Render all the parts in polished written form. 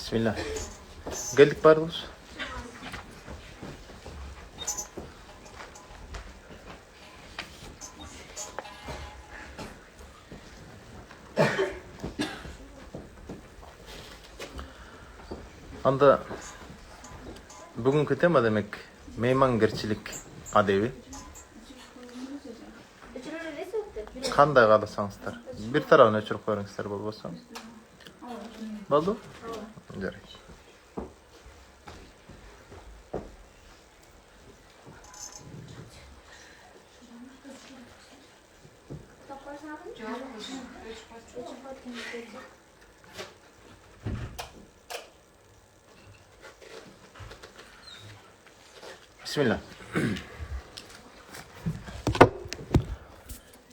Bismillah. Geldik barılır. Anda bugünkü tema demek meymangerçilik adebi. Qanday qalasangsızlar. Bir tarafına öçürüp koyuңuzдар bolbosa. Boldu? Жарайт. Bismillah.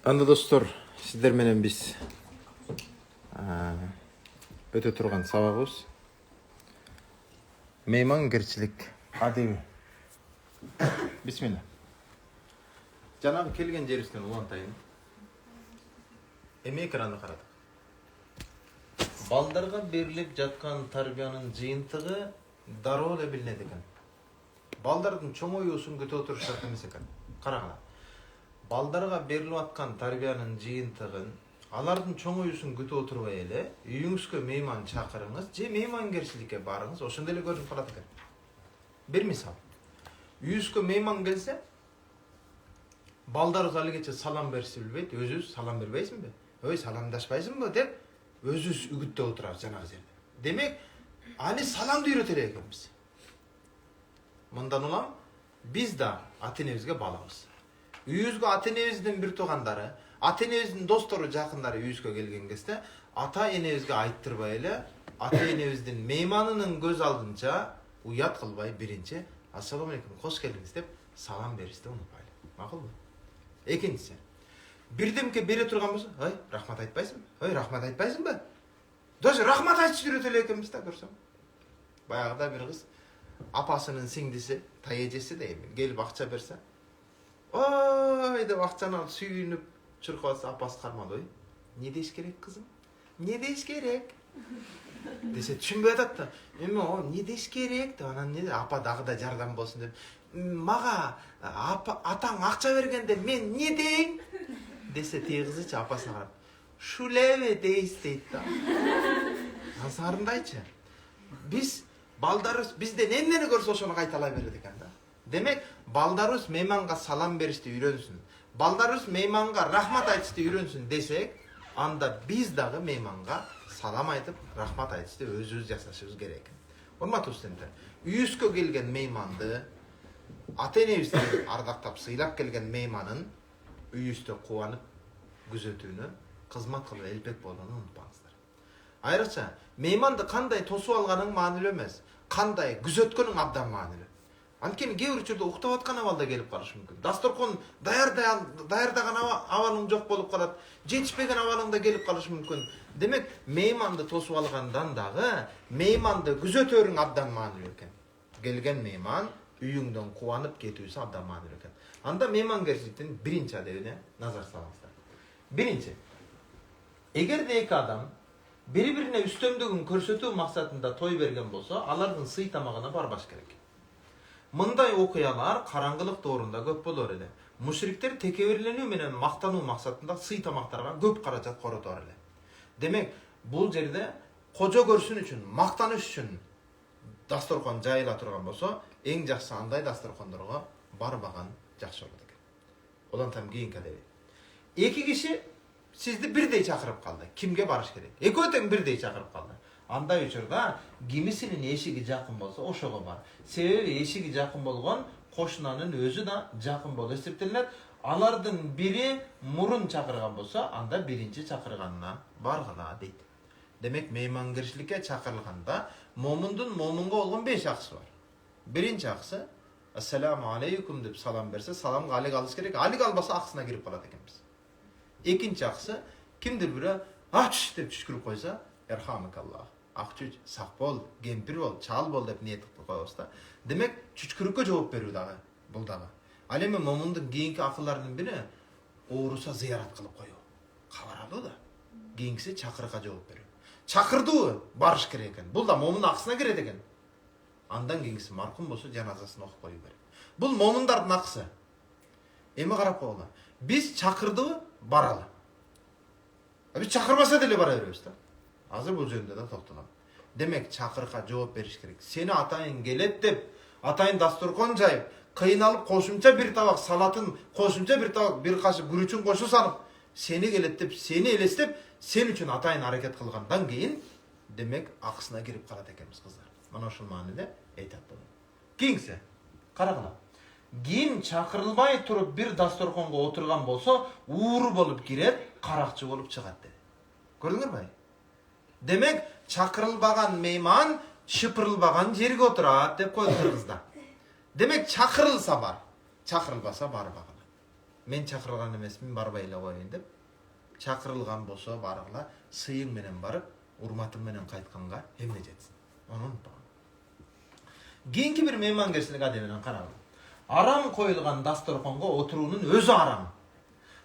Anda dostlar, sizler менен биз өтө турган сабагыбыз меймангерчилик адеби. Bismillah. Жанагы келген жерибизден улантайын. Эми экранды карадык. Балдарга берилип жаткан тарбиянын жыйынтыгы дароо эле билинет экен. Балдардын чоңоюусун күтүп отурушат эмес экен. Карагыла. Балдарга берилип аткан тарбиянын жыйынтыгын, алардын чоңоюусун күтүп отурбай эле, үйүңүзгө мейман чакырыңыз, же меймангерчиликке барыңыз, ошондой эле көрүнүп калат экен. Bir misal. Үйүңүзгө мейман келсе, балдарыңыз алигече салам берсе билбейт, өзүңүз салам бербейсиңби? Ой, саламдашпайсыңбы деп өзүңүз үгүттөп отурасыз жанагы жерде. Демек, али саламды үйрөтө элек экенбиз. Мындан улам биз да ата-энебизге балабыз. Үйүбүзгө ата-энебиздин бир туугандары, ата-энебиздин достору, жакындары үйүбүзгө келген кезде, ата-энебизге айттырбай эле, ата-энебиздин мейманынын көз алдынча уят кылбай биринчи ассаламу алейкум, кош келдиңиз деп салам беришти унутпайлы. Макулбу? Экинчиси, бирдемке бере турган болсо, ой, рахмат айтпайсыңбы? Ой, рахмат айтпайсыңбы? Даже рахмат айтышты үйрөтө элек экенбиз да, көрсөң. Баягыда бир кыз апасынын сиңдиси, таежеси дейм, келип акча берсе, ой деп акчаны алып сүйүнүп чуркап атса, апасы кармады, ой, не деш керек кызым? Не деш керек? Десе түшүнбөй атат да. Эми о, не деш керек деп, анан не апа дагы да жардам болсун деп, мага атаң акча бергенде мен не дейм? Десе тиги кызычы апасына карап, шулебе дейс дейт да. Ансарындайчы. Биз балдарыбыз бизден эмнени көрсө ошону кайталай берет экен да. Демек, балдарыбыз мейманга салам беришти үйрөнсүн. Балдарыбыз мейманга рахмат айтышты үйрөнсүн десек, анда биз дагы мейманга салам айтып, рахмат айтышты өзүбүз жасашыбыз керек. Урматтуу студенттер, үйүбүзгө келген мейманды, ата-энебиздин ардактап сыйлап келген мейманын үйүбүздө кубанып күзөтүүнү, кызмат кылып элпек болгонун унутпаңыздар. Айрыкча, мейманды кандай тосуп алганың маанилүү эмес, кандай күзөткөнүң абдан маанилүү. Анткени кээ бир учурда уктап аткан абалда келип калышы мүмкүн. Дасторкон даярдаган абалың жок болуп калат, жетишпеген абалыңда келип калышы мүмкүн. Демек, мейманды тосуп алгандан дагы мейманды күзөтөрүң абдан маанилүү экен. Келген мейман үйүңдөн кубанып кетүүсү абдан маанилүү экен. Анда меймангерчиликтин биринчи адебине назар салыңыздар. Биринчи, эгерде эки адам бири-бирине үстөмдүгүн көрсөтүү максатында той берген болсо, алардын сый тамагына барбаш керек. Мындай окуялар караңгылык доорунда көп болор эле. Мушриктер текебирленүү менен мактануу максатында сый тамактарга көп каражат коротор эле. Демек, бул жерде кожо көрсүн үчүн, мактаныш үчүн дасторкон жайыла турган болсо, эң жакшысы андай дасторкондорго барбаган жакшы болот экен. Одан там кийинки аdebi. Эки киши сизди бирдей чакырып калды. Кимге барыш керек? Экөө тең бирдей чакырып калды. Андай учурда кимисинин эшиги жакын болсо, ошого бар. Себеби эшиги жакын болгон кошунанын өзү да жакын болуп эсептелет. Алардын бири мурун чакырган болсо, анда биринчи чакырганына баргыла дейт. Демек, меймангерчиликке чакырылганда момундун момунга болгон 5 акысы бар. Биринчи акысы, ассаламу алейкум деп салам берсе, саламга алик алыш керек. Алик албаса акысына кирип калат экенбиз. Экинчи акысы, кимдир бири ач деп түшкүрүп койсо, ярхамыкаллах. Акчуч, сак бол, кемпир бол, чал бол деп ниет кылып коебуз да. Демек, чүчкүрүккө жооп берүү дагы бул дагы. Ал эми момундун кийинки акылларынын бири ооруса зыярат кылып коюу. Кабар алуу да. Кийинкиси чакырыкка жооп берүү. Çakırdı barış керек eкен. Бұл да момун акысына кирет экен. Андан кийинкиси маркум болсо жаназасын окуп коюу керек. Бул момундардын акысы. Эми карап койгула. Биз чакырды баралы. Биз чакырбаса деле бара беребиз да. Азыр бул жөнүндө да токтолом. Демек чакырыкка жооп бериш керек. Сени атайын келет деп, атайын дасторкон жайып, кыйналып кошумча бир табак салатын, кошумча бир табак бир кашык күрүчүн кошо салып, сени келет деп, сени элестеп, сен үчүн атайын аракет кылгандан кийин демек акысына кирип калат экенбиз кыздар. Мына ошол мааниде айтат болом. Кийинкиси карагыла. Ким чакырылбай туруп бир дасторконго отурган болсо, ууру болуп кирет, каракчы болуп чыгат деди. Көрдүңөрбү? Демек чакырылбаган мейман шыпырылбаган жерге отурат деп койду кыргызда. Демек чакырылса бар, чакырылбаса барбагыла. Мен чакырылган эмесмин, барбай эле коеюн деп. Чакырылган болсо баргыла, сыйың менен барып, урматың менен кайтканга эмне жетсин. Onu unutpagın. Keyinki bir meymangerçilik ademinden karagıla. Aram koyulgan dastorkonga oturuunun özü aram.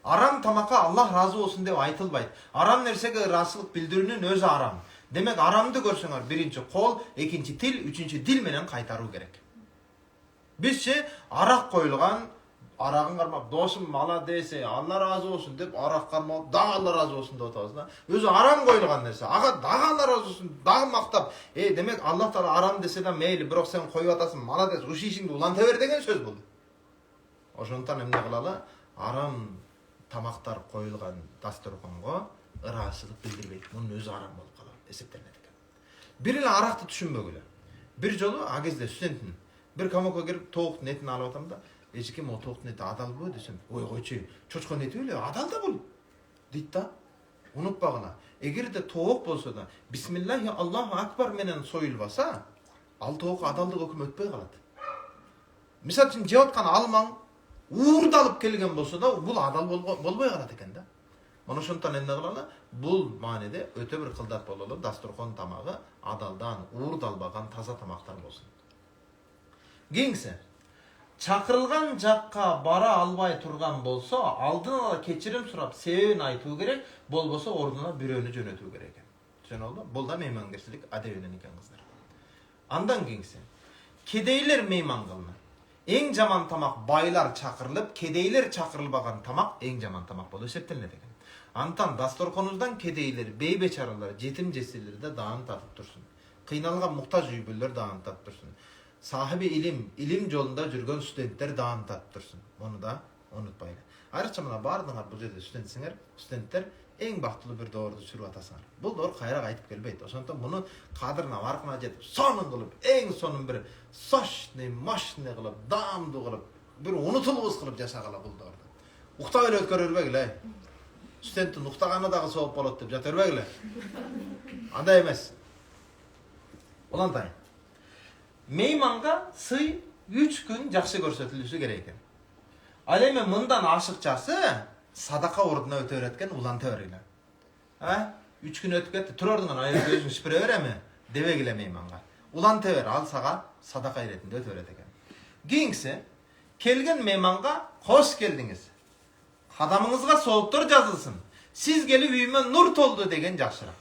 Aram tamaka Allah razı olsun dep aytılbayt. Aram nersege ırasılık bildirүүnүн özü aram. Demek aramdı görsöңөр birinci kol, ekinci til, üçüncü dil menen kaytarуу gerek. Bizçe arak koyulgan, arağın karmap, dosum mala dese, Allah razı olsun dep arak karmap, daha Allah razı olsun dep otabыз da. Özü aram koyulgan nerse, aga daha Allah razı olsun, daha maktap. Demek Allah Taala aram dese de meyli, birok sen koyup atasın, mala dese, uşu işingdi ulanta ber degen söz buldu. Oşontan emne kılala, aram tamaktar koyulgan dastorkongo ırasılık bildirбейт. Bunun özü aram bolup kalar, eseplenет экен. Bir ile arakты түшүнбөгүлө. Bir жолу а кезде студентмин. Bir камокко кирип тоуктун этин алып атам да, эчким о тоуктун эти адалбы десем, ой койчу, чочконун эти эле адал да бул. Дейт да. Унутпагыла. Эгерде тоук болсо да, бисмиллахи Аллаху акбар менен союлбаса, ал тоук адалдык өкүм өтпөй калат. Мисалы үчүн жеп аткан алмаң уурдалып келген болсо да, бул адал болбой калат экен да. Мына ошондон эмне кылалы? Бул мааниде өтө бир кылдат бололу, дасторкон тамагы адалдан, уурдалбаган таза тамактар болсун. Кийинкиси, чакырылган жакка бара албай турган болсо, алдын ала кечирим сурап, себебин айтуу керек, болбосо ордуна бирөөнү жөнөтүү керек экен. Түшүнөлдү? Бул да меймангерчилик адебинен экен кыздар. Андан кийинкиси, кедейлер мейман кылынат. Эң жаман тамак байлар чакырылып, кедейлер чакырылбаган тамак эң жаман тамак болуп эсептелинет экен. Антан дасторконубуздан кедейлер, бейбечаралар, жетим жесирлер да даан татып турсун. Кыйналган муктаж үй бүлөлөр даан татып турсун. Sahibi ilim жолунда жүргөн студенттер даан татып турсун. Муну да унутпайлы. Айрыкча мына баардыгыңар бул жерде студентсиңер, студенттер эң бактылуу бир доорду сүрүп атасыңар. Бул доор кайра кайтып келбейт. Ошондон муну кадырына, баркына жетип, сонун кылып, эң сонун бир сочный, мощный кылып, даамдуу кылып, бир унутулбус кылып жашагыла бул доорду. Уктап эле өткөрө бербегиле. Студенттин уктаганы дагы сооп болот деп жата бербегиле. Андай эмес. Улантайын. Meymanга сый 3 күн жакшы көрсөтүлүшү керек экен. Ал эми мындан ашыкчасы садака ордуна өтө береткен уланта бергиле. 3 күн өтүп кетти, тур ордуңан аяк өзүң шипире береме? Дебегиле мейманга. Уланта бер, ал сага садака иретинде өтө берет экен. Кийинкиси, келген мейманга кош келдиңиз. Кадамыңызга сооптор жазылсын. Сиз келип үйүмө нур толду деген жакшыраак.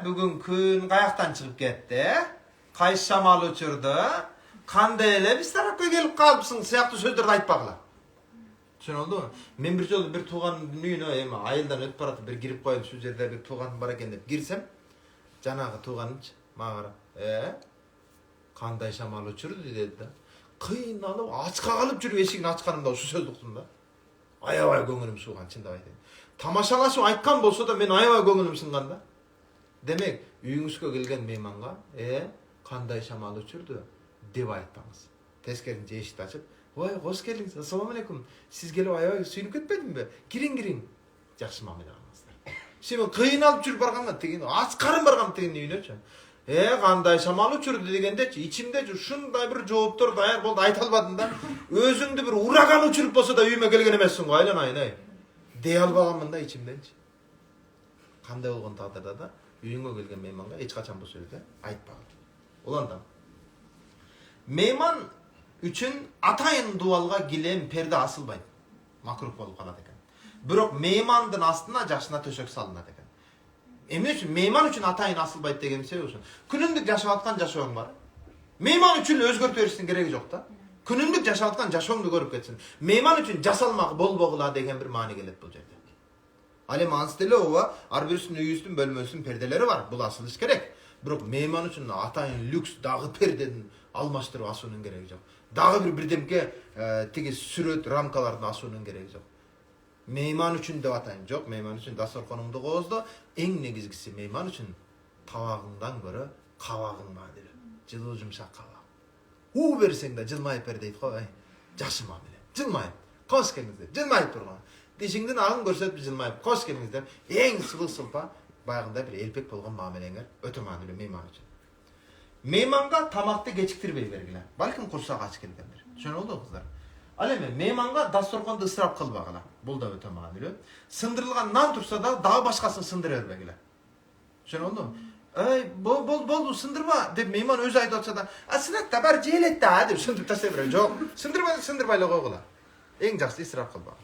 Бүгүн күн каяктан чыгып кетти? Кайсы шамал учурду? Кандай эле биз тарапка келип калыпсың? Сыяктуу сөздөрдү айтпагыла. Түшүнөлдүбү? Мен бир жолу бир туугандын үйүнө эми айылдан өтүп баратып бир кирип коюп, шу жерде бир тууганым бар экен деп кирсем, жанагы тууганымчы мага карап, кандай шамал учурду деди да. Кыйналып, ачка калып жүрүп эшигин ачканымда ушу сөздү уктум да. Аябай көңүлүм сууган, чындап айтайын. Тамашалашып айткан болсо да мен аябай көңүлүм сынган да. Демек, үйүңүзгө келген мейманга, кандай шамал учурду деп айтпаңыз. Тескеринче эшикти ачып, ой, кош келдиңиз, ассаламу алейкум. Сиз келип аябай сүйүнүп кетпедимби? Кириң. Жакшы мамиле кылыңыздар. Сен кыйналып жүрүп барганда деген, ачкарым баргам деген үйүнөчү. Кандай шамал учурду дегендечи, ичимдечи ушундай бир жооптор даяр болду, айта албадым да. Өзүңдү бир ураган учуруп болсо да үйүмө келген эмессиң го, айланайын. Дей албаганмын да ичимденчи. Кандай болгон тагдырда да үйүңө келген мейманга эч качан бул сөздү айтпагыла. Уландан. Мейман үчүн атайын дуалга килем, перде асылбайт. Макрух болуп калат экен. Бирок меймандын астына жакшына төшөк салынат экен. Emne üçün meyman üçün atayın asılbayt degen sebep olsun. Günündük yaşavatkan yaşoğun var. Meyman üçün özgört verirsin gereği yok da. Günündük yaşavatkan yaşoğunu görüp ketsin. Meyman üçün jasalmak bol boğula degen bir mani gelet bu jerde. Ale mansteli ova, ar birisinin üyüsün bölmösün perdeleri var. Bu asılış gerek. Biroq meyman üçün atayın lüks dağı perdeden almaştırıp asının gereği yok. Dağı birdemke tege süröt ramkalardan asının gereği yok. Meyman üçün de atayın yok. Meyman üçün dastorkonumdu qoğuzdu. En negizgisi meyman üçün tavağından göre kavağın madiri. Jılı jumşak kavağın. Versen de jılmayıp berdeydi qoy. Jaşı mamile. Jılmayıp. Koş kelingizler. Jılmayıp durgan. Dişingden ağın görsetip jılmayıp. Koş kelingizler. En sıvı sılpa bayağında bir elpek bolgan mamelenger öte manili meyman üçün. Meymanga tamakta geciktirmeyi vergiler. Balkim kursağa aç kelgendir. Şöyle oldu kızlar. Aleme meymanga dastorkonda ısrap kılbagala. Bul da öte manili. Sındırılgan nan tursa da daha başkasını sındırır vergiler. Şöyle oldu mu? Bol sındırma deb meyman öz ayda olsa da aslında tabar celet da deb sındırıp tasavvur yok. Sındırmayla koygula. En жақсы ısrap kılbagala.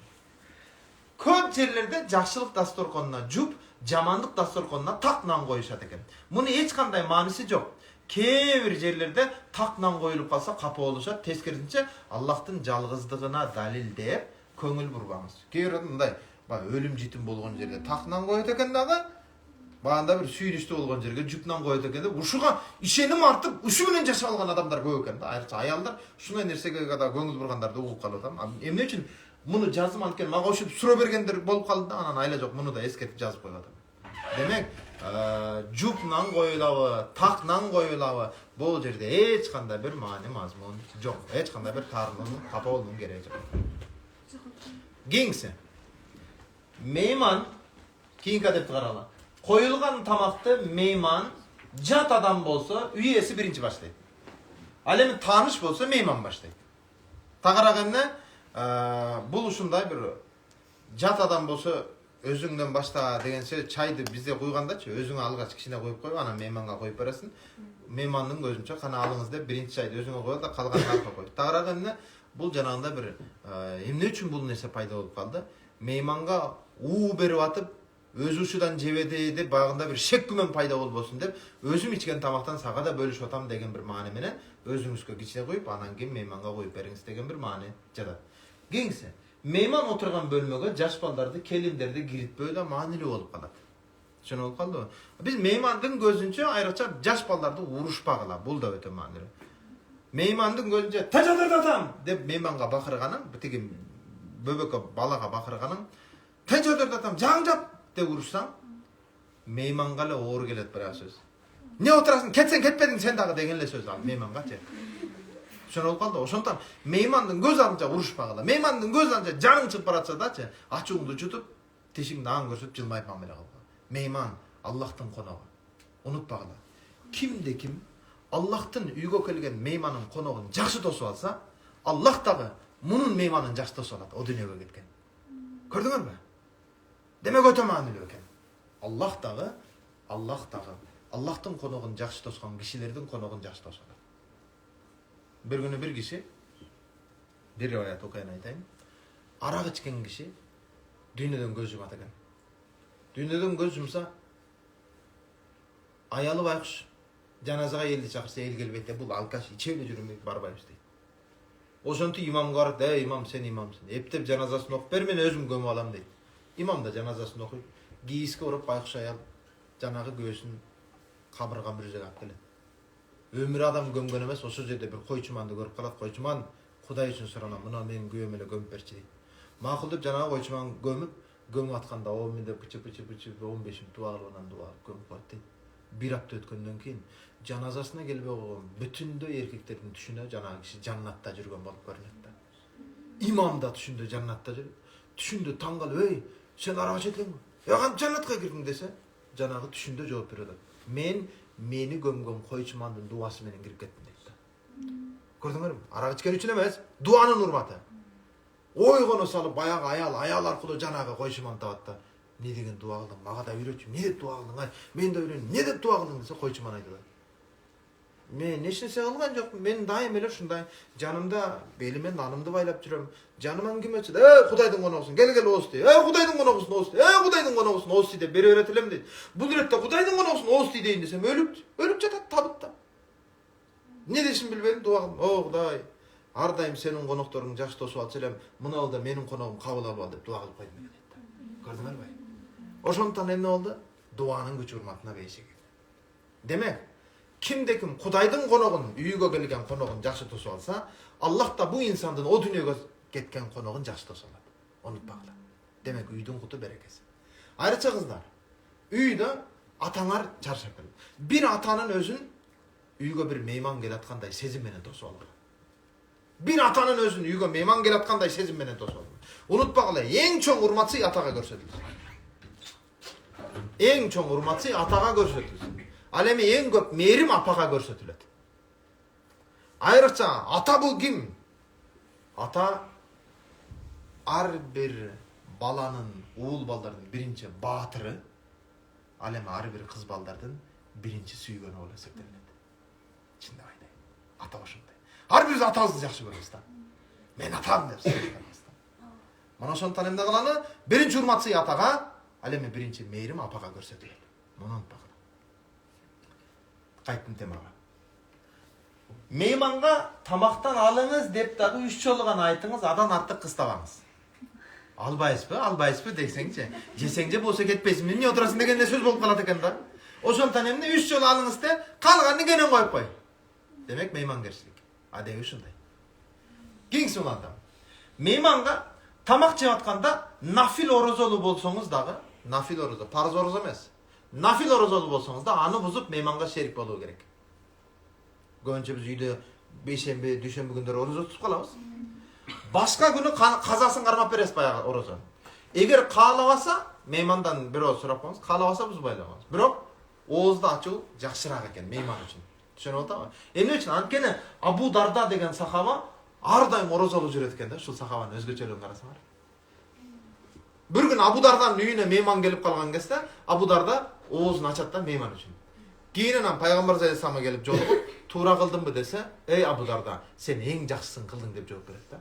Көп жерлерде жакшылык дасторконуна жуп, жамандык дасторконуна так нан коюшат экен. Мунун эч кандай мааниси жок. Кээ бир жерлерде так нан коюлуп калса капа болушат. Тескерисинче Аллахтын жалгыздыгына далил деп көңүл бурбаңыз. Кээ бир мындай, өлүм житим болгон жерге так нан коет экен дагы. Баганда бир сүйүнүштүү болгон жерге жуп нан коет экен деп ушуга ишеним артып, ушу менен жашап алган адамдар көп экен да. Айрыкча аялдар ушундай нерсеге да көңүл бургандарды угуп калып атам. Эмне үчүн муну жазым анткени мага ушуп суроо бергендер болуп калды да, анан айла жок, муну да эскертип жазып коюп атам. Демек, жуп нан коюлабы, так нан коюлабы, бул жерде эч кандай бир маани мазмун жок. Эч кандай бир таарынын капа болуунун кереги жок. Кийинкиси. Мейман кийинки адепти карагыла. Коюлган тамакты мейман жат адам болсо, үй ээси биринчи баштайт. Ал эми тааныш болсо мейман баштайт. Тагыраак эмне? Бул ушундай бир жат адам болсо өзүңдөн башта деген сөз чайды бизде куйгандачы өзүңө алгач кичине коюп коюп анан мейманга коюп бересиң. Меймандын көзүнчө кана алыңыз деп биринчи чайды өзүңө коюп да калганын аркага коюп. Тагыраак эмне? Бул жанагындай бир эмне үчүн бул нерсе пайда болуп калды? Мейманга берип атып өзү ушудан жебеди деп багында бир шек күмөн пайда болбосун деп өзүм ичкен тамактан сага да бөлүшүп атам деген бир маани менен өзүңүзгө кичине коюп анан кийин мейманга коюп бериңиз деген бир маани жатат. Кийинкиси, мейман отурган бөлмөгө жаш балдарды, келиндерди киритпөө да маанилүү болуп калат. Түшүнүп калдыбы? Биз меймандын көзүнчө айрыкча жаш балдарды урушпагыла, бул да өтө маанилүү. Меймандын көзүнчө "Тажадырдатам" деп мейманга бакырганың, тиги бөбөккө балага бакырганың, "Тажадырдатам, жаңжап" деп урушсаң, мейманга эле оор келет бир сөз. "Не отурасың? Кетсең кетпедиң сен дагы" деген эле сөз ал меймангачы. Түшүнүп калды. Ошондон меймандын көз алдынча урушпагыла. Меймандын көз алдынча жаңың чыгып баратса дачы, ачууңду жутуп, тишиңди аңын көрсөтүп жылмайып мамиле кылгыла. Мейман Аллахтын коногу. Унутпагыла. Кимде ким Аллахтын үйгө келген мейманын коногун жакшы тосуп алса, Аллах дагы мунун мейманын жакшы тосуп алат. О дүйнөгө кеткен. Көрдүңөрбү? Демек өтө маанилүү экен. Аллах дагы Аллахтын коногун жакшы тоскон кишилердин коногун жакшы тосуп алат. Bir günü bir kişi, bir rivayet okuyana aytayım. Arak içken kişi dünyeden göz yumat eken. Dünyeden göz yumsa ayalı baykuş janazaga eldi çakırsa el gelbeydi. Bul alkaş içe bile jürünmek barbaymış deydi. Oşontu imam garıp, imam sen imamsın. Eptep janazasını okup ber, men özüm gömüp alam deydi. İmam da janazasını okuyup giyiske urup baykuş ayal janağı göğsün kabırgan bir жерге alып келет. Өмүр адам gömgөн эмес, ошол жерде бир койчуманды көрүп калат. Койчуман Кудай үчүн суранам, мына менин күйөөм эле gömүп берчи дейт. Макул деп жанагы койчуман gömүп атканда о мен деп пычы 15 дуа кылып анан дуа gömүп коет дейт. Bir апта өткөндөн кийин жаназасына келбей койгон бүтүндөй эркектердин түшүнө жанагы киши жаннатта жүргөн болуп көрүнөт да. Имам да түшүндө жаннатта жүрүп, түшүндө таң калып, "Ey, сен арага чекең? Кантип жаннатка кирдиң?" десе, жанагы түшүндө жооп берет. Meni gömgön koyçumandın duası menen kirip kettim deydi. Gördüңөрбү? Arak içken üçün emez, duanın urmatı. Oygono salıp bayağı ayal arkulu janagı koyçuman tabat da. Ne degen dua kıldın? Maga da үйrөтчү. Ne dep dua kıldın? Men de öğrenin. Ne dep dua kıldın dese koyçuman aydılar. Men nechese kılgan jokmун. Men daim ele şunday janımda belime nanımды baylap жүрөм. Janıman kim ötse, Kudayдын konogусун, gel oğuz dey. Kudayдын konogусун oğuz dey. Kudayдын konogусун oğuz dey. Beri öğretilem deydi. Bu direkte Kudayдын konogусун oğuz dey deyin desem ölüp jatat tabıtta. Ne desin bilbedim, dua kıldım. Kuday, ardayım senin konoktorun jakşı tosup alsa elem, mına da menin konogum kabul alып al dep dua kılıp koydum dedi. Gördüңөр bay? Oşondan emne oldu? Duanın güç hurmatına beşik. Demek, kimde kim Kudayдын konogun, үйгө kelgen konogun jakşı tosup alsa, Allah da bu insandan o dünyaga ketken konogun jakşı tosup aladi. Unutpagıla. Demek üydün kutu berekesi. Ayrıca kızlar, üyde atalar çarşap kelip. Bir atanın özün үйгө bir meyman gelatkanday sezim menen tosup alır. Bir atanın özün үйгө meyman gelatkanday sezim menen tosup alır. Unutpagıla, en çoğun hurmatı ataga görsetilsin. En çoğun hurmatı ataga görsetilsin. Al эми en köp merim apaga görsetiledi. Ayrıca ata bu kim? Ata ar bir balanın, oğul baldarının birinci batırı, al эми ar bir kız baldarının birinci süygönü ola septelenedi. İçinde ayday. Ata oşunday. Har birimiz atabızды jakşı görüyoruz da. Men atam dep söylüyoruz da. Mana şondan emne kılany? Birinci hurmatı ataga, al эми birinci merim apaga görsetiledi. Bunu unutpagın. Qaytdım temaga. Meymanga tamaktan alыңыз деп дагы 3 жолу гана айтыңыз, адан артык кыстабаңыз. Албайсызбы десеңчи. Жесеңчи болсо кетпесин. Эмне отурасың деген сөз болуп калат экен да. Ошондон эмне 3 жолу алыңыз де, калганын кенен коюп кой. Демек меймангерчилик. Адеби ушундай. Кийинки улантам. Мейманга тамак жеп атканда нафил орозолу болсоңуз дагы, нафил орозо, парыз орозо эмес. Nafil orozolu bolsoңуз да аны бузуп мейманга шерик болуу керек. Көбүнчө биз үйдө бейшемби, дүйшөмбү күндөрү орозо тутуп калабыз. Башка күнү казасын кармап бересиз баягы орозонун. Эгер каалабаса, меймандан бирөө сурап коюңуз, каалабаса бузбай эле коюңуз. Бирок оозду ачуу жакшыраак экен мейман үчүн. Түшүнүп атабы? Эмне үчүн? Анткени Абу Дарда деген сахаба ар дайым орозолуу жүрөт экен да, ушул сахабанын өзгөчөлүгүн карасаңар. Bir gün Abu Darda'nın üyüne meyman gelip kalgan кезде Abu Darda oğuzunu açat da meyman için. Keyinен Peygamber Aleyhisselam'a gelip jolup tuura kıldın mı dese, ey Abu Darda sen en жақсысын kıldın dep жооп берет да.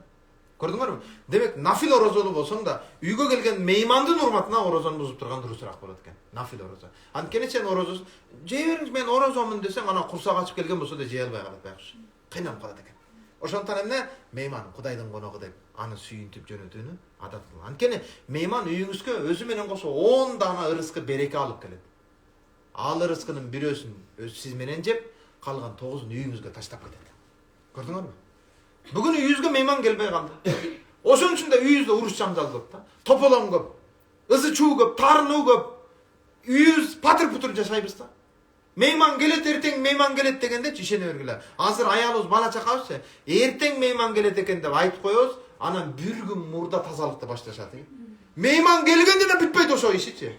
Көрдүңөрбү? Demek nafil orozolu bolсоң да үйгө келген меймандын урматына орозону бузуп турган дурусураак болот экен. Nafil орозо. Анткени сен орозосуң, жей бериңиз мен орозомун десең, ана курсак ачып келген болсо да жей албай калат баягы. Кыйнап калат экен. Ошондон эмне мейман Кудайдын коногу деп аны сүйүнтүп жөнөтүүнү адат кылган. Анткени мейман үйүңүзгө өзү менен кошо 10 дана ырыскы береке алып келет. Ал ырыскынын бирөөсүн сиз менен жеп, калган 9-ун үйүңүзгө таштап кетет. Көрдүңөрбү? Бүгүн үйүңүзгө мейман келбей калды. Ошон үчүн да үйүңүздө уруш жаңжал көп да. Тополоң көп, ызы чуу көп, тарынуу көп. Үйүбүз патыр-путур жашайбыз да. Meyman gelet erteң meyman gelet degенде ишене бергиле. Азыр аялыбыз бала чакабыз эртең мейман келет экен деп айтып коебуз, анан бир күн мурда тазалыкты башташат. Мейман келгенде да бүтпөйт ошо ишичи.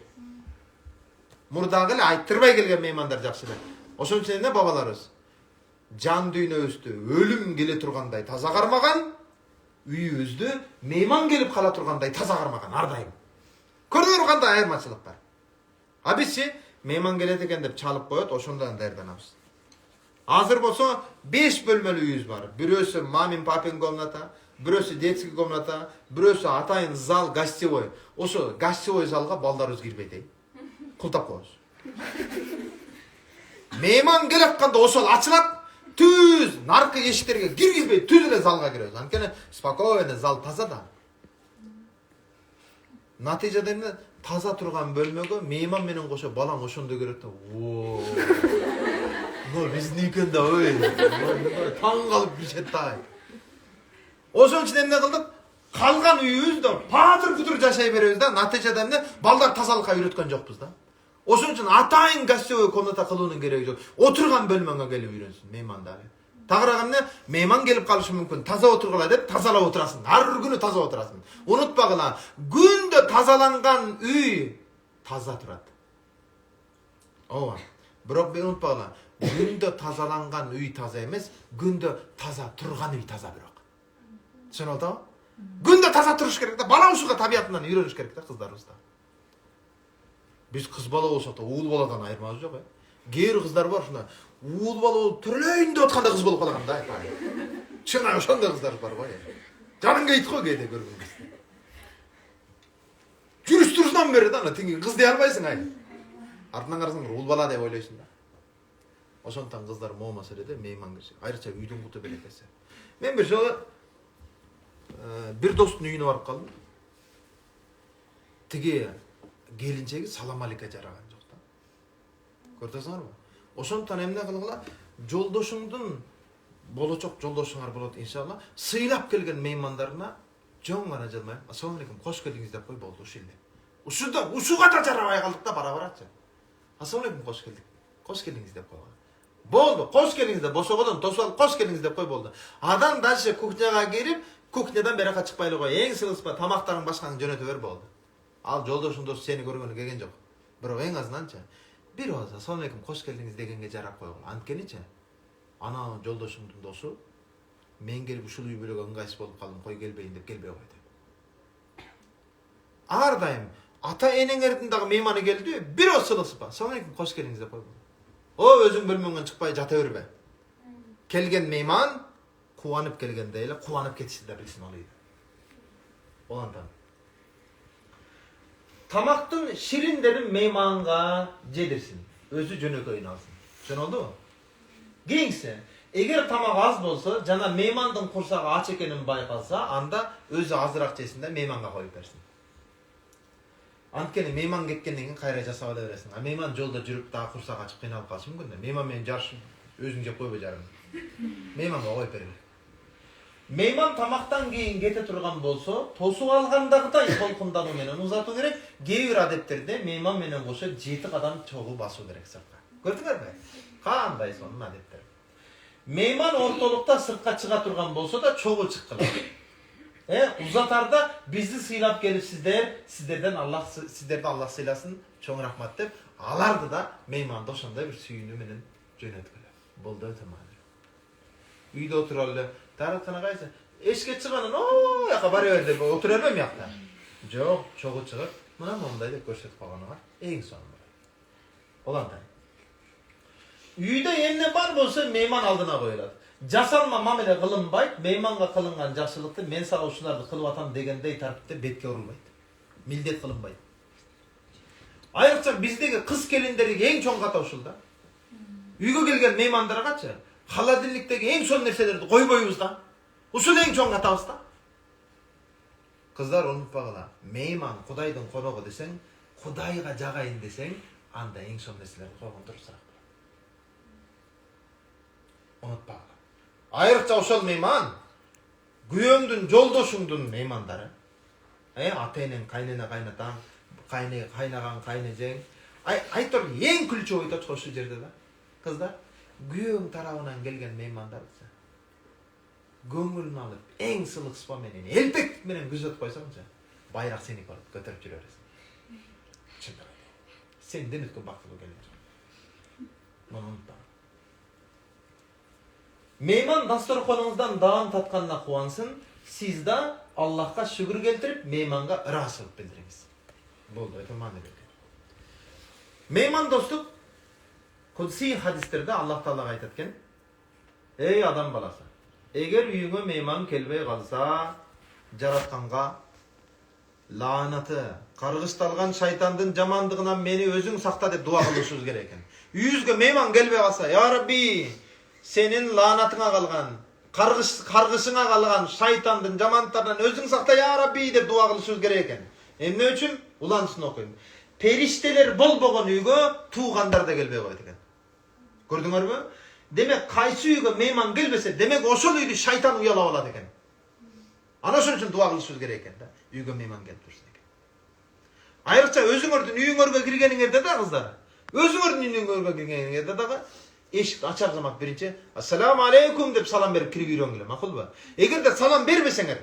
Мурдагы эле айттырбай келген меймандар жакшы эле. Ошон үчүн эмне бабаларыбыз? Жан дүйнөбүздү өлүм келе тургандай таза кармаган, үйүбүздү мейман келип кала тургандай таза кармаган ар дайым. Көрдүңөрбү кандай айырмачылык бар? А бизчи meyman gelet eken dep çalıp koyot, oşondan derdanabız. Азыр болсо 5 бөлмөлүү үйүбүз бар. Бирөөсү мамин папин комната, бирөөсү детский комната, бирөөсү атайын зал, гостевой. Ошо гостевой залга балдарыбыз кирбейт эй. Култап коебуз. Мейман келе атканда ошол ачылат, түз наркы эшиктерге киргизбей түз эле залга киребиз. Анткени спокойно зал таза да. Натыйжада эмне? Таза турган бөлмөгө мейман менен кошо балам ошондой көрөт да. Оо. Но биздин экен да, ой. Таң калып бишет да. Ошон үчүн эмне кылдык? Калган үйүбүздө патыр-путур жашай беребиз да. Натыйжада эмне? Балдар тазалыкка үйрөткөн жокпуз да. Ошон үчүн атайын гостевой комната кылуунун кереги жок. Отурган бөлмөңө келип үйрөнсүн мейман дагы. Тагыраак эмне? Мейман келип калышы мүмкүн. Таза отургула деп тазалап отурасың. Ар күнү таза отурасың. Унутпагыла, күндө тазаланган үй таза турат. Ооба. Бирок мен унутпагыла, күндө тазаланган үй таза эмес, күндө таза турган үй таза бирок. Түшүнүп атабы? Күндө таза туруш керек да. Бала ушуга табиятынан үйрөнүш керек да кыздарыбызда. Биз кыз бала болсок да уул баладан айырмабыз жок, Geri kızlar var şuna. Uğul bala olup türleyinde otkanda kız bolup kalagam da. Şuna oşanda kızlar var ya. Canın gayet koy gayde görgün kız. Жүрүш-турушунан бери да ана тиги кыз дей албайсың ай. Артынан карасаң уул бала деп ойлойсуң да. Ошондон кыздар момаса эле мейман кирсе, айрыкча үйдүн куту белекеси. Мен бир жолу бир достун үйүнө барып калдым. Тиги келинчеги салам алейке жараган жок да. Көрдүңүзбү? Ошондон эмне кылгыла? Жолдошуңдун болочок жолдошуңар болот иншалла. Сыйлап келген меймандарына жоң гана жылмай, ассалам алейкум, кош келдиңиз деп кой болду ушул эле. Ушуга да жарабай калдык да бара барачы. Ассалам алейкум, кош келдик. Кош келдиңиз деп койгон. Болду, кош келдиңиз деп бошогодон тосуп алып кош келдиңиз деп кой болду. Адам дальше кухняга кирип, кухнядан бери жака чыкпай эле кой. Эң сылыспа тамактарын башканы жөнөтө бер болду. Ал жолдошуң дос сени көргөнү келген жок. Бирок эң азынанчы бир ооз ассалам алейкум, кош келдиңиз дегенге жарап койгон. Анткеничи ана жолдошуңдун досу мен келип ушул үй бүлөгө ыңгайсыз болуп калдым, кой келбейин деп келбей койду. Ар дайым ата энеңердин дагы мейманы келди, бир ооз сылышпа. Ассалам алейкум, кош келдиңиз деп койгон. О, өзүң бөлмөңдөн чыкпай жата бербе. Келген мейман кубанып келгенде эле кубанып кетишти да билсин ал үйдө. Олонтон тамактын шириндерин мейманга жедирсин. Өзү жөнөкөйүн алсын. Жөнөлдүбү? Кийинкиси, эгер тамак аз болсо, жана меймандын курсагы ач экенин байкалса, анда өзү азыраак жесин да мейманга коюп берсин. Анткени мейман кеткенден кийин кайра жасап ала бересиң. А мейман жолдо жүрүп дагы курсагы ачып кыйналып калышы мүмкүн да. Мейман менен жарышып өзүң жеп койбой жарым. Мейманга коюп берели. Мейман тамактан кийин кете турган болсо, тосуп алгандагыдай толкундануу менен узатуу керек. Кээ бир адеттерде мейман менен кошо 7 кадам чогуу басуу керек сыртка. Көрдүңөрбү? Кандай сонун адеттер. Мейман ортолукта сыртка чыга турган болсо да чогуу чыккыла. Узатарда бизди сыйлап келипсиздер, сиздерди Аллах сыйласын, чоң рахмат деп аларды да мейманды ошондой бир сүйүнүү менен жөнөткүлө. Болду өтө маанилүү. Үйдө отура эле, таратына кайсы? Эшикке чыганын, о, яка бара бер деп отура бербейм якта. Жок, чогуу чыгып, мына мондай деп көрсөтүп койгону бар. Эң сонун. Олондай. Үйдө эмне бар болсо мейман алдына коюлат. Жасалма мамиле кылынбайт, мейманга кылынган жакшылыкты мен сага ушуларды кылып атам дегендей тартипте бетке урулбайт. Милдет кылынбайт. Айрыкча биздеги кыз келиндерге эң чоң ката ушул да. Үйгө келген меймандаргачы холодильниктеги эң сонун нерселерди койбойбуз да. Ушул эң чоң катабыз да. Кыздар унутпагыла, мейман Кудайдын коногу десең, Кудайга жагайын десең, анда эң сонун нерселерди койгон дурусураак. Унутпагыла. Айрыкча ошол мейман күйөөңдүн жолдошуңдун меймандары. Ата энең, кайнена, кайнатаң, кайнаган, кайнежең. Айтор эң күлчү ойдоч ошол жерде да. Кыздар, күйөөң тарабынан келген меймандарды көңүлүн алып, эң сылык спа менен, элбек менен күзөтүп койсоңчу, байрак сени көрүп көтөрүп жүрө бересиң. Чындап. Сенден өткөн бактылуу келет. Муну унутпа. Мейман дасторконуңуздан даам татканына кубансын, сиз да Аллахка шүгүр келтирип, мейманга ыраазычылык билдириңиз. Болду, өтө маанилүү. Мейман достук кудси хадистерде Аллах Таала айтат экен: "Эй адам баласы, эгер үйүңө мейман келбей калса, жаратканга лаанаты, каргышталган шайтандын жамандыгынан мени өзүң сакта" деп дуа кылышыбыз керек экен. Үйүбүзгө мейман келбей калса, "Я Рабби, сенин лаанатыңа калган, каргышыңа калган шайтандын жамандыктарынан өзүң сакта, Я Рабби" деп дуа кылышыбыз керек экен. Эмне үчүн? Уланысын окуйм. Периштелер болбогон үйгө туугандар да келбей койт экен. Көрдүңөрбү? Демек кайсы үйгө мейман келбесе, демек ошол үйдү шайтан уялап алат экен. Ана ошон үчүн дуа кылышыбыз керек экен да. Үйгө мейман келип турсын экен. Айрыкча өзүңөрдүн үйүңөргө киргениңерде да кыздар, өзүңөрдүн үйүңөргө киргениңерде дагы эшикти ачар замат биринчи "Ассаламу алейкум" деп салам берип кирип үйрөнгүлө, макулбу? Эгерде салам бербесеңер,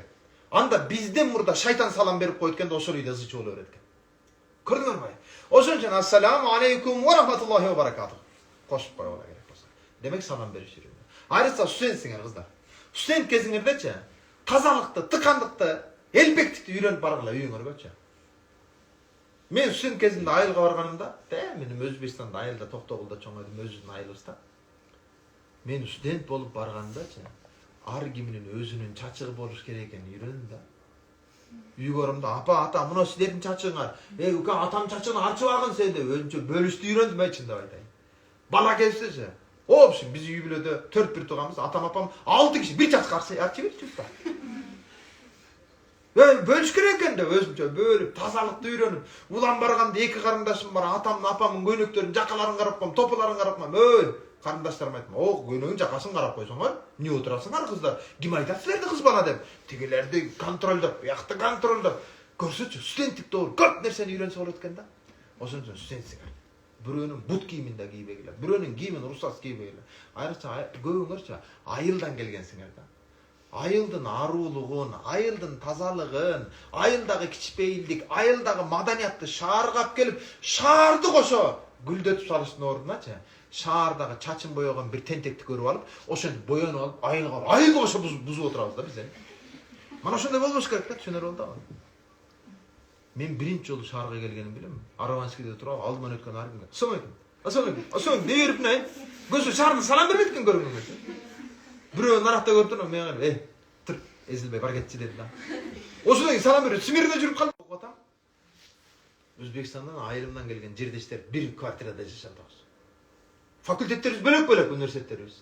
анда бизден мурда шайтан салам берип коет экен да ошол үйдө зычы боло берет экен. Көрдүңөрбү? Ошон үчүн "Ассаламу алейкум ва рахматуллахи ва баракатух" кошуп коюла керек болсо. Демек салам бериш үйрөнү. Айрыкча студентсиңер кыздар. Студент кезиңердечи тазалыкты, тыкандыкты, элбектикти үйрөнүп баргыла үйүңөргөчү. Men student kezimde ayılga barganımda, menim Özbekistanda ayılda Toktogulda çoň edim, özüdün ayılыбызda. Men student bolup barganda-çı, ar kiminin özünün çaçığı boluş gerek ekeni үйröndüm da. Üýgörümde apa ata muna sizlerden çaçığıňar. Uka atam çaçığını arçıp algın sen de özünçe bölüştü үйröndüm içinde aytayın. Bala kelsese. Opşun biz üy bilede 4-1 tugamız, atam apam 6 kişi bir çaç karşı arçı bir çufta. Bölüş gerek eken de özünçe bölüp tazalıkta үйrönüp, ulan barganda 2 karındaşım var, atamın apamın göynöklerini, jakalaryny garap koyam, topularyny garap koyam. Karındaşlarıma aytma, göynögün jakasyn garap koysaňar, niye oturasyňar kızlar? Kim aytat sizlerdi kız bana dep? Tigilerdi kontroldep, ýakty kontroldep. Görseçi, studentlik doğru köp nerseni үйrönse bolat eken da. Oşon üçin studentlik. Biröňüň but giyiminde giýbegler, biröňüň giýimini ruhsat giýbegler. Ayrıca göwüňerçe ayıldan gelgensiňer da. Ayıldın aruuluğun, ayıldın tazalığın, ayıldağı kiçipeyildik, ayıldağı madaniyatты şaargap gelip, şaardy goşo güldetip salıştın ordunaçı. Şaardağı çaçın boyagan bir tentekti görüp alıp, oşon boyanyp alıp, ayıl goşo buzup oturabız da bize. Mana şonday bolboş gerek da, tüşener boldu ama. Men birinci jolu şaarga gelgenim bilemmi? Aravanskide turap, aldyman ötken argymda. Assalamu aleykum, deyip näin? Gözü şaardan salam bermedikden görüngün. Biröň narakda gördüm men, tur, ezilbey bar ketçi dedi da. Oşundan salam berip, Simirde jürüp kaldım. Otam. Özbekistandan ayrımdan gelgen jerdeşler bir kvartirada yaşaşandyk. Fakültetlerimiz bölek üniversitetlerimiz.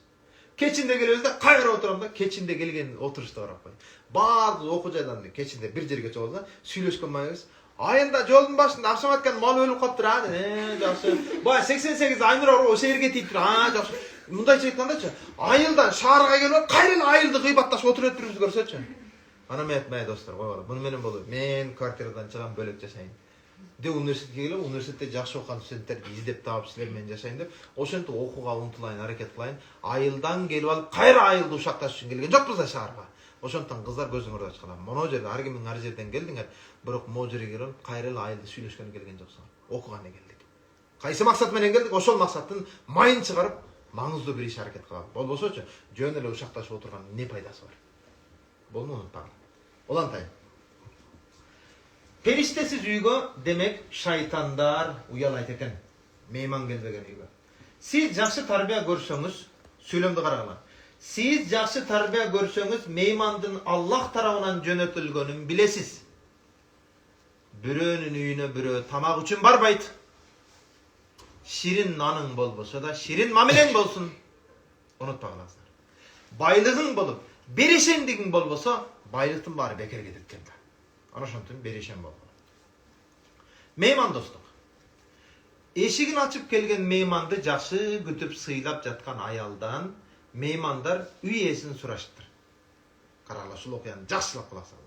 Keçinde gelibizde kayra oturamda, keçinde gelgen oturuşta barap koy. Bazı okujaydan keçinde bir jerge çolda süýleşken maýyz. Ayında jolun başında akşam atkan mal ölüp kaptır ha. Jakşı. Bay 88 Aynur o şehirge tiyiptir ha. Jakşı. Munda çeýtganda-çı, ayıldan şaharga gelip, kayra ayıldı gıybatdaş oturup ettiribizdi görseçi. Ana men etmeýär dostlar, goýalar. Bunu menen bolýar. Men kvartiradan çygan bölek jaşaýyn. De üniversitetke gelip, üniversitette jakşı okugan studentlerdi izdep taap sizler men jaşaýyn dep, oşonto okuga umtulaýyn, hareket kılaýyn. Ayıldan gelip alıp, kayra ayıldı uşaktaş üçin gelgen jokpuz da şaharga. Oşontan kızlar gözüňürde açykalar. Mono jerde har kimiň har жерден geldiňer, birok mo жерге gelip, kayra ayıldı süýleşken gelgen joksaňar. Okugana geldik. Kaýsy maksat menen geldik, oşol maksatyn maýyn çygaryp, maňyzly bir iş hareket kılalım. Bolboşa-çı, jön ele uşaktaşyp oturgan ne paýdasy bar? Bolma unutpagın. Olantay. Periştesiz üýge demek şaýtandar uyalayt eken. Meyman gelbegen üýge. Siz jakşy tarbiýa görseňiz, söylemdi garagala. Siz jakşy tarbiýa görseňiz, meýmandyň Allah tarapyndan jönötülgenini bilesiz. Biröňüň üýüne birö tamak üçin barbaýt. Şirin nanın bolbosa da şirin mamilen bolsun. Unutpagınızlar. Baylygyň bolup, berişendigiň bolbosa, baylykdyn bary beker gidipken da. Ana şonтун berişen bol. Meyman dostum. Eşigini açıp kelgen meymandy jakşy gütüp sıýlap jatkan ayaldan meymandar üy esini suraşdyr. Karalaşyl okyan jakşylap kulak saldy.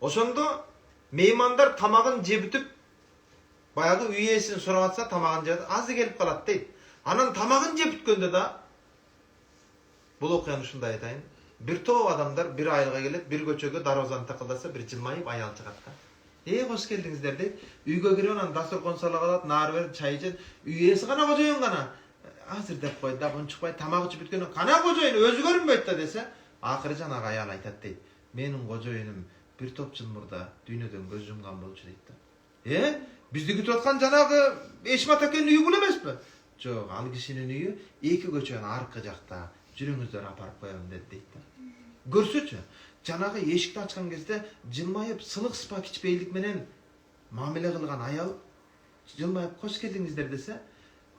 Oşondo meymandar tamagyn jebitip bayağı üy esini soratsa tamagyn jep azı gelip kalat deyip. Anan tamagyn jep bitkende da bul okyan uşunday aytayın. Bir top adamlar bir ayılga gelip bir göçöge darwazany takıldasa bir jilmayıp ayal çygatda. Hoş geldiňizler deyip üýge girip anan dasturkon salagalat, nar berip çay içip, üy esi gana gojoýun gana. Hazır dep koýdy da bun çykpay tamak içip bitkenden kana gojoýun özü görünbeyt da dese, ahyrı jana ayal aytat deyip. Meniň gojoýunum bir top jylmurda dünýeden göz yumgan bolçu deyip. Bizde kütüp atkan janagy Eşmat akenin üýü bul emesmi? Jok, al kişinin üýü iki göçön arka jakta. Jürüňizler aparıp koýalım dedi. Görseçi, janagy eşikdi açkan kezde jylmaýyp sylyk sypak içpeylik menen mamile kılgan ayal jylmaýyp hoş geldiňizler dese,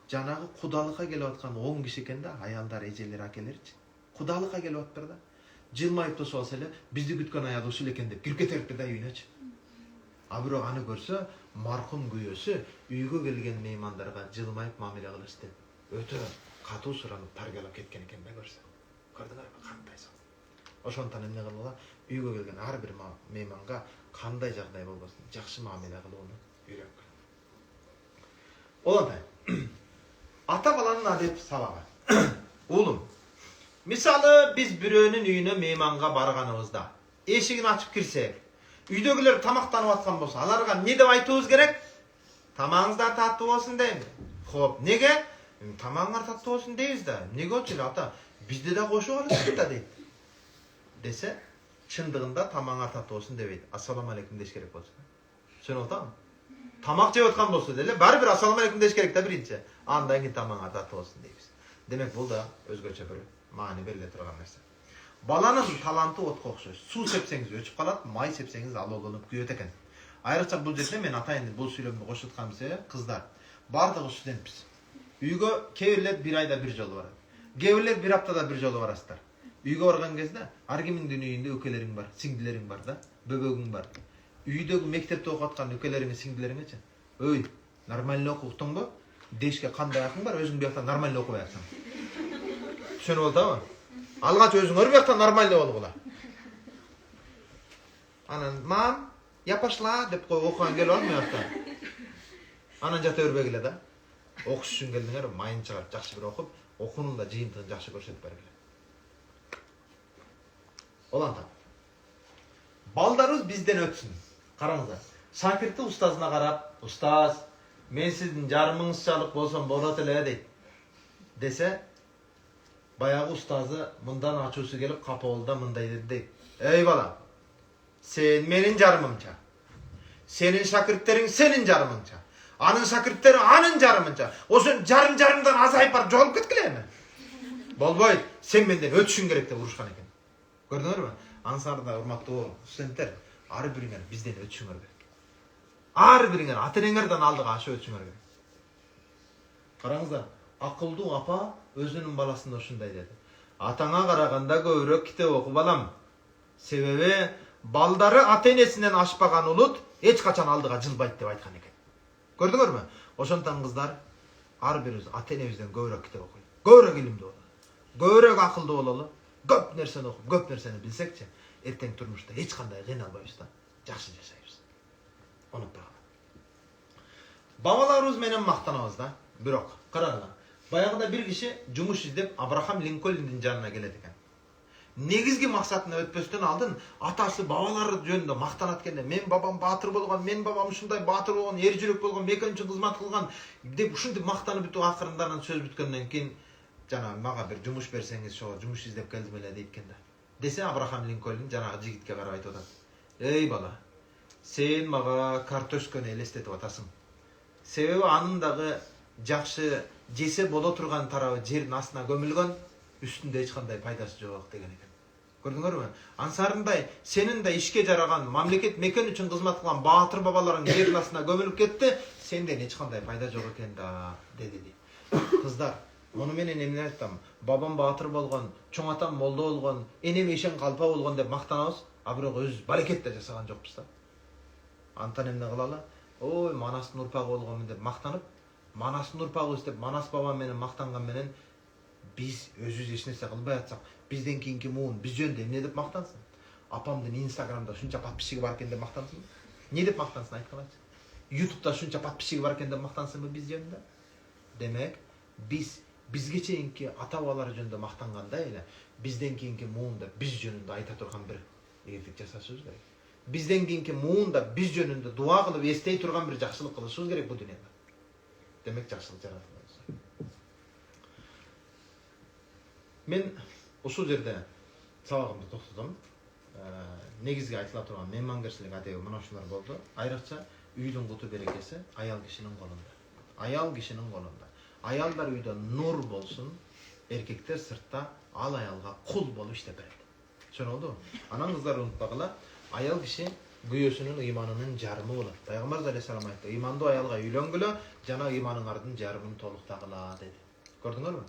janagy kudalyka gelip atkan 10 kişi eken da ayaldar ejeleri akelerçi. Kudalyka gelip atdyr da. Jylmaýyp da bolsa ele bizdi kütken ayal uşul eken dep kirke teripdi da üýüneçi. Abiro any görse, marhum güýesi üýge gelgen meymandarga jylmaýyp mamile kılışdy. Öte katu suranyp targalap ketken eken de görse. Gördüňermi kandaýsa? Oşontan emne kılýar? Üýge gelgen har bir meýmanga kanday jagdaý bolbasyň, jakşy mamile kılıwyny öýrenip. Olanda. Ata balanyň adep sababy. Oğlum, misaly biz biröňüň üýüne meýmanga barganybızda, eşigini açyp kirsek, üýdegiler tamaktanyp atkan bolsa, alarga ne dep aýtybız gerek? Tamagyňyzda tatly bolsun deymi? Hop, nege? Tamagyňar tatly bolsun deýiz da. Nege oçil ata? Bizde de goşup alypdyk da deyip. Dese, çındığında tamagyňar tatly bolsun debeydi. Assalamu aleykum deş gerek bolsa. Şonu otammy? tamak jep atkан bolsa dele, bari bir assalamu alaykum deş gerek da birinci. Andan keyin tamağın tatlı olsun deybiz. Demek bu da özgöçe bir mani berile turgan narsa. Balanın talantı otqa okşoş. Su sepseniz öçüp kalat, may sepseniz alolunуп kүйөт экен. Айрыкча бул жерде мен атайын бул сүйлөмдү кошуткан кыздар. Бардыгы студентпиз. Үйгө кээ бирлер bir ayda bir жолу барат. Кээ бирлер bir haftada bir жолу барасыздар. Үйгө барган кезде ар кимдин үйүндө өкөлөрүң бар, сиңдилериң бар да, бөбөгүң бар. Үйдөгү мектепте окуп аткан өкөлөрүңө, сиңдилериңечи. Өй, нормально окуктуңбу? Дешке кандай акың бар, өзүң биякта нормально окубай атсаң. Түшүнүп болдуңбу? Алгач өзүңөр биякта нормально болгула. Анан мам, я пошла деп кой окуган келип алып биякта. Анан жата бербегиле да. Окуш үчүн келдиңер, майын чыгарып жакшы бир окуп, окуунун да жыйынтыгын жакшы көрсөтүп бергиле. Оланда. Балдарыбыз бизден өтсүн. Караңыздар. Шакирти устазына карап, "Устаз, мен сиздин жарымыңызчалык болсом болот эле" дейт. Десе, баягы устазы мындан ачуусу келип капабылда мындай деди дейт. "Эй бала, сен менин жарымымча. Сенин шакирттериң сенин жарымыңча. Анын шакирттери анын жарымынча. Ошон жарым-жарымдан азайып барып жоголуп кеткилеми? Болбойт. Сен менден өтүшүң керек" деп урушкан экен. Көрдүңөрбү? Ансарда урматтуу студенттер, ар бириңер бизден өтүшүңөр керек. Ар бириңер ата-энеңерден алдыга ашып өтүшүңөр керек. Караңыздар, акылдуу апа өзүнүн баласына ушундай деди. "Атаңа караганда көбүрөөк китеп оку балам. Себеби балдары ата-энесинен ашпаган улут эч качан алдыга жылбайт" деп айткан экен. Көрдүңөрбү? Ошондон кыздар, ар бирибиз ата-энебизден көбүрөөк китеп окуйлу. Көбүрөөк илимдүү бололу. Көбүрөөк акылдуу бололу. Көп нерсени окуп, көп нерсени билсекчи, эртең турмушта эч кандай кыйналбайбыз да, жакшы жашайбыз. Унутпагыла. Бабаларыбыз менен мактанабыз да. Бирок, караңыздар. Баягыда бир киши жумуш издеп Абрахам Линкольндин жанына келет экен. Негизги максатына өтпөстөн алдын атасы бабалары жөнүндө мактанат экенде, "Мен бабам баатыр болгон, мен бабам ушундай баатыр болгон, эр жүрөк болгон, мекен үчүн кызмат кылган" деп ушинтип мактанып бүтүп акырындан сөз бүткөндөн кийин жана мага бир жумуш берсеңиз, ошо жумуш издеп келдим эле дейт экен да. Десе Абрахам Линкольн жанагы жигитке карап айтып атат. "Эй бала, сен мага картошканы элестетип атасың. Себеби анын дагы жакшы жесе боло турган тарабы жердин астына көмүлгөн, үстүндө эч кандай пайдасы жок" деген экен. Көрдүңөрбү? Ансарындай сенин да ишке жараган, мамлекет мекен үчүн кызмат кылган баатыр бабаларың жердин астына көмүлүп кетти, сенден эч кандай пайда жок экен да, деди. Кыздар, муну менен эмне айтам? Бабам баатыр болгон, чоң атам молдо болгон, энем ишен калпа болгон деп мактанабыз, а бирок өз барекет да жасаган жокпуз да. Антан эмне кылалы? Ой, Манастын урпагы болгонмун деп мактанып, Манастын урпагыбыз деп Манас баба менен мактанган менен биз өзүбүз эч нерсе кылбай атсак, бизден кийинки муун биз жөнүндө эмне деп мактансын? Апамдын Инстаграмда шунча подписчиги бар экен деп мактансынбы? Не деп мактансын айткылачы? YouTube'да шунча подписчиги бар экен деп мактансынбы биз жөнүндө? Демек, бизге чейинки ата бабалар жөнүндө мактангандай эле, бизден кийинки муунда биз жөнүндө айта турган бир эгердик жасашыбыз керек. Бизден кийинки муунда биз жөнүндө дуа кылып эстей турган бир жакшылык кылышыбыз керек бу дүйнөдө. Демек жакшылык жаратылат. Мен ушул жерде сабагымды токтотом. Негизги айтыла турган меймангерчилик адеби мына ушулар болду. Айрыкча үйдүн куту берекеси аял кишинин колунда. Аял кишинин колунда. Аялдар үйдө нур болсун, эркектер сыртта ал аялга кул болуп иштеп берет. Түшүнүлдүбү? Анан кыздар унутпагыла, аял киши күйөөсүнүн ыйманынын жарымы болот. Пайгамбар алейхисалам айтты, ыймандуу аялга үйлөнгүлө, жана ыйманыңардын жарымын толуктагыла деди. Көрдүңөрбү?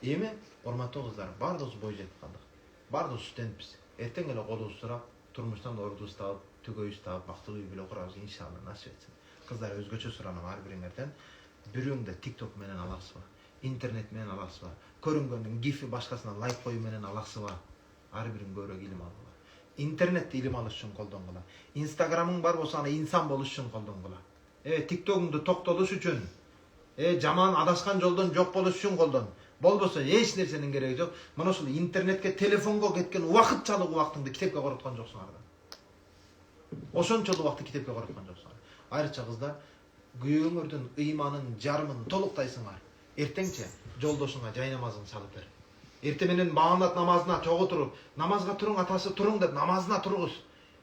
Эми, урматтуу кыздар, бардыгыбыз бой жетип калдык. Бардыгыбыз студентпиз. Эртең эле колубуз сурап, турмуштан ордубузду таап, түгөйүбүздү таап, бактылуу үй бүлө курабыз, иншалла насип этсин. Кыздар, өзгөчө суранам ар бириңерден. Бирөөңдө TikTok менен аласызбы? Интернет менен аласызбы? Көрүнгөндүн гифи башкасына лайк коюу менен аласызбы? Ар бириң көбүрөөк илим алгыла. Интернетти илим алыш үчүн колдонгула. Инстаграмың бар болсо аны инсан болуш үчүн колдонгула. TikTok'уңду токтолуш үчүн, жаман адашкан жолдон жок болуш үчүн колдон. Болбосо эч нерсенин кереги жок. Мына ушул интернетке, телефонго кеткен убакытчалык убактыңды китепке короткон жоксуңар да. Ошончолук убакытты китепке короткон жоксуңар. Айрыкча кыздар, күйөөңөрдүн ыйманын жарымын толуктайсыңар. Эртеңче жолдошуңа жай намазын салып бер. Эрте менен баамат намазына чогуу туруп, намазга туруң атасы туруң деп намазына тургуз.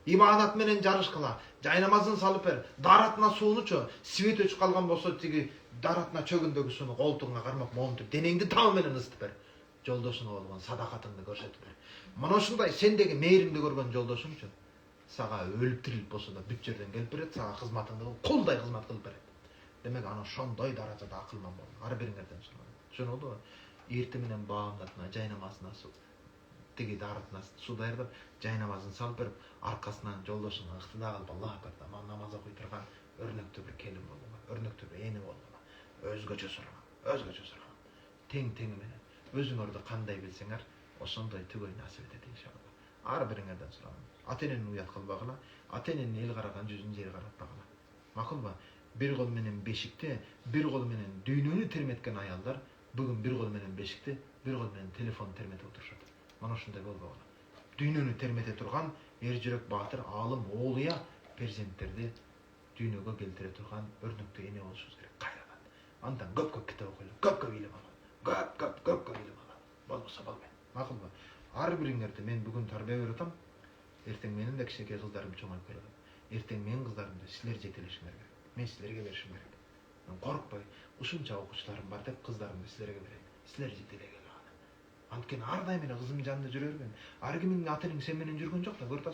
ibadat menen жарыш кыла, жай намазын салып бер, даратына суунучу, свет өчүп калган болсо тиги даратына чөгүндөгү сууну колтуңа кармап монтуп, денеңди тамы менен ысытып бер. Жолдошуңа болгон садакатыңды көрсөтүп бер. Мына ушундай сендеги мээримди көргөн жолдошуңчу сага өлүп тирилип болсо да бүт жерден келип берет, сага кызматыңды колдай кызмат кылып берет. Демек аны ошондой даражада акылман бол. Ар бириңерден сурайм. Түшүнүлдүбү? Эрте менен баамдатына, жай намазына тиги даратына суу даярдап, жай намазын салып берип, аркасынан жолдошуңа ыктыда кылып Аллах акбар, намаз окуй турган өрнөктүү бир келин болгула, өрнөктүү бир эне болгула. Өзгөчө сураган. Тең менен өзүңөрдү кандай билсеңер, ошондой түгөй насип этет иншалла. Ар бириңерден сураган. Ата-энени уят кылбагыла, ата-эненин эл караган жүзүн жер каратпагыла. Макулбу? Bir kol menen beşikte, bir kol menen düğününü termetken ayallar, bugün bir kol menen beşikte, bir kol menen telefonu termete oturuşat. Mana şunday bolbagıla. Düğününü termete turgan, erjürek batır, alım, oğluya, perzentlerdi düğünüge keltire turgan, örnöktü ene oluşuz gerek, kayradan. Andan köp kitap okuyla, köp ilim alan, köp ilim alan. Bolmasa bolmayın. Makul bu. Ar biriңерди men bugün tarbiya öğretem, erteң menin de kişinekey kızlarım çoğayıp keladi. Erteң men kızlarımda sizler jetelişiңер керек. Men sizlerge berişim gerek. Men korkpay, uşunça okuçlarım bar dep kızlarımды sizlerge bereyim. Sizler jetelege аны. Antkeni ar dayım ele kızımın janında жүрөрмүн. Ar kimin atening sen menen жүргөн жок да, көрүп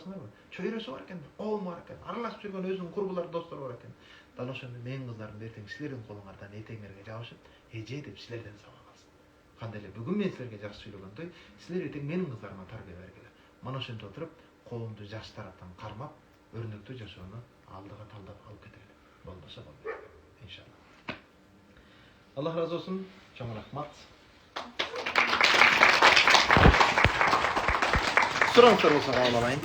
Çöyrөsü бар экен, оğlum бар экен, аралашып жүргөн өзүнүн курбулар, достор бар экен. Дал ошондо менин кыздарым эртең силердин колуңардан этеңерге жабышып, эже деп силерден сабак алсын. Кандай эле бүгүн мен силерге жакшы сүйлөгөндөй, силер эртең менин кыздарыма тарбия бергиле. Мана ошентип отуруп, колумду жакшы тараптан кармап, өрнөктүү жашоону алдыга талдап алып кетели. Bolmasa bolmaydı. İnşallah. Allah razı olsun. Çok rahmat. Soran olsa ağlamayın.